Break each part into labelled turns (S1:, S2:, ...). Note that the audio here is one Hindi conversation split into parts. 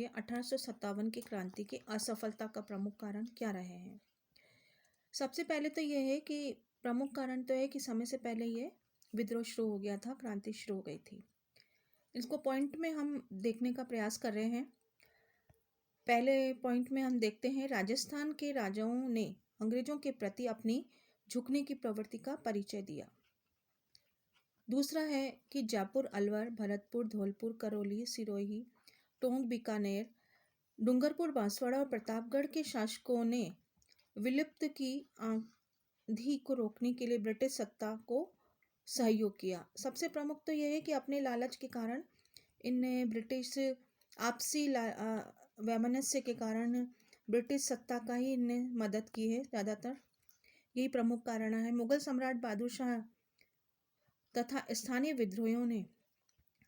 S1: जानेंगे 1857 की क्रांति की असफलता का प्रमुख कारण क्या रहे हैं। सबसे पहले तो ये है कि प्रमुख कारण तो है कि समय से पहले ये विद्रोह शुरू हो गया था, क्रांति शुरू हो गई थी। इसको पॉइंट में हम देखने का प्रयास कर रहे हैं। पहले पॉइंट में हम देखते हैं, राजस्थान के राजाओं ने अंग्रेजों के प्रति अपनी झुकने की प्रवृत्ति का परिचय दिया। दूसरा है कि जयपुर, अलवर, भरतपुर, धौलपुर, करौली, सिरोही, टोंक, बीकानेर, डूंगरपुर, बांसवाड़ा और प्रतापगढ़ के शासकों ने विलुप्त की आंधी को रोकने के लिए ब्रिटिश सत्ता को सहयोग किया। सबसे प्रमुख तो यह है कि अपने लालच के कारण इनने ब्रिटिश आपसी वैमनस्य के कारण ब्रिटिश सत्ता का ही इनने मदद की है ज़्यादातर। यही प्रमुख कारण है। मुगल सम्राट बहादुर शाह तथा स्थानीय विद्रोहियों ने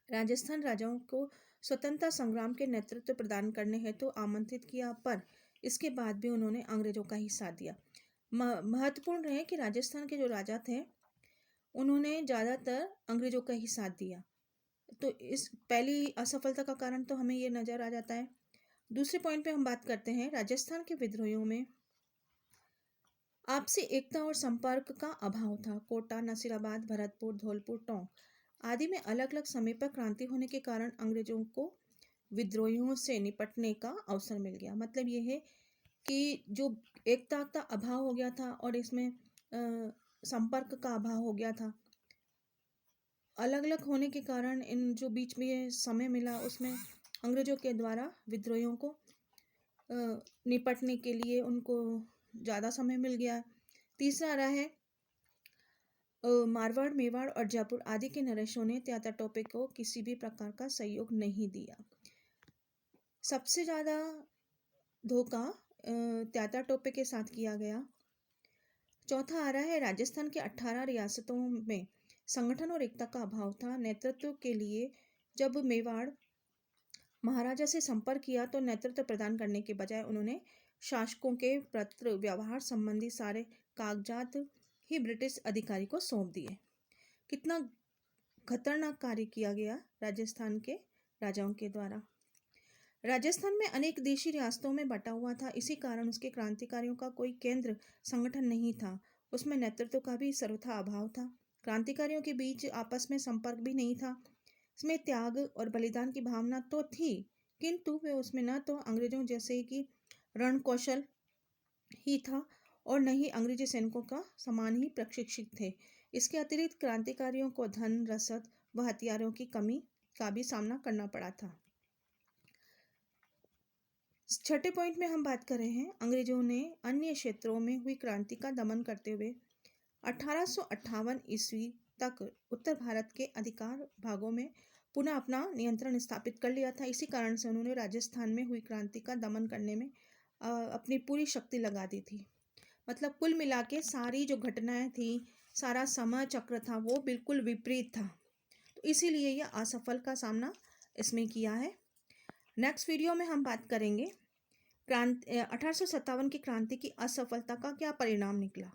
S1: राजस्थान राजाओं को स्वतंत्रता संग्राम के नेतृत्व प्रदान करने हेतु आमंत्रित किया, पर इसके बाद भी उन्होंने अंग्रेजों का ही साथ दिया। महत्वपूर्ण है कि राजस्थान के जो राजा थे उन्होंने ज़्यादातर अंग्रेजों का ही साथ दिया। तो इस पहली असफलता का कारण तो हमें ये नज़र आ जाता है। दूसरे पॉइंट पे हम बात करते हैं, राजस्थान के विद्रोहियों में आपसी एकता और संपर्क का अभाव था। कोटा, नसीराबाद, भरतपुर, धौलपुर, टोंक आदि में अलग अलग समय पर क्रांति होने के कारण अंग्रेजों को विद्रोहियों से निपटने का अवसर मिल गया। मतलब ये है कि जो एकता का अभाव हो गया था और इसमें संपर्क का अभाव हो गया था। अलग अलग होने के कारण इन जो बीच में ये समय मिला उसमें अंग्रेजों के द्वारा विद्रोहियों को निपटने के लिए उनको ज़्यादा समय मिल गया। तीसरा रहा है मारवाड़, मेवाड़ और जयपुर आदि के नरेशों ने त्याता टोपे को किसी भी प्रकार का सहयोग नहीं दिया। सबसे ज़्यादा धोखा त्याता टोपे के साथ किया गया। चौथा आ रहा है, राजस्थान के 18 रियासतों में संगठन और एकता का अभाव था। नेतृत्व के लिए जब मेवाड़ महाराजा से संपर्क किया तो नेतृत्व प्रदान करने के बजाय उन्होंने शासकों के पत्र व्यवहार संबंधी सारे कागजात ही ब्रिटिश अधिकारी को सौंप दिए। कितना खतरनाक कार्य किया गया राजस्थान के राजाओं के द्वारा। राजस्थान में अनेक देशी रियासतों में बटा हुआ था, इसी कारण उसके क्रांतिकारियों का कोई केंद्र संगठन नहीं था। उसमें नेतृत्व का भी सर्वथा अभाव था। क्रांतिकारियों के बीच आपस में संपर्क भी नहीं था। इसमें त्याग और बलिदान की भावना तो थी, किंतु वे उसमें न तो अंग्रेजों जैसे कि रण कौशल ही था और न ही अंग्रेजी सैनिकों का समान ही प्रशिक्षित थे। इसके अतिरिक्त क्रांतिकारियों को धन, रसद व हथियारों की कमी का भी सामना करना पड़ा था। छठे पॉइंट में हम बात कर रहे हैं, अंग्रेजों ने अन्य क्षेत्रों में हुई क्रांति का दमन करते हुए 1858 ईस्वी तक उत्तर भारत के अधिकार भागों में पुनः अपना नियंत्रण स्थापित कर लिया था। इसी कारण से उन्होंने राजस्थान में हुई क्रांति का दमन करने में अपनी पूरी शक्ति लगा दी थी। मतलब कुल मिला के सारी जो घटनाएं थी, सारा समय चक्र था, वो बिल्कुल विपरीत था। तो इसीलिए यह असफल का सामना इसमें किया है। नेक्स्ट वीडियो में हम बात करेंगे 1857 की क्रांति की असफलता का क्या परिणाम निकला।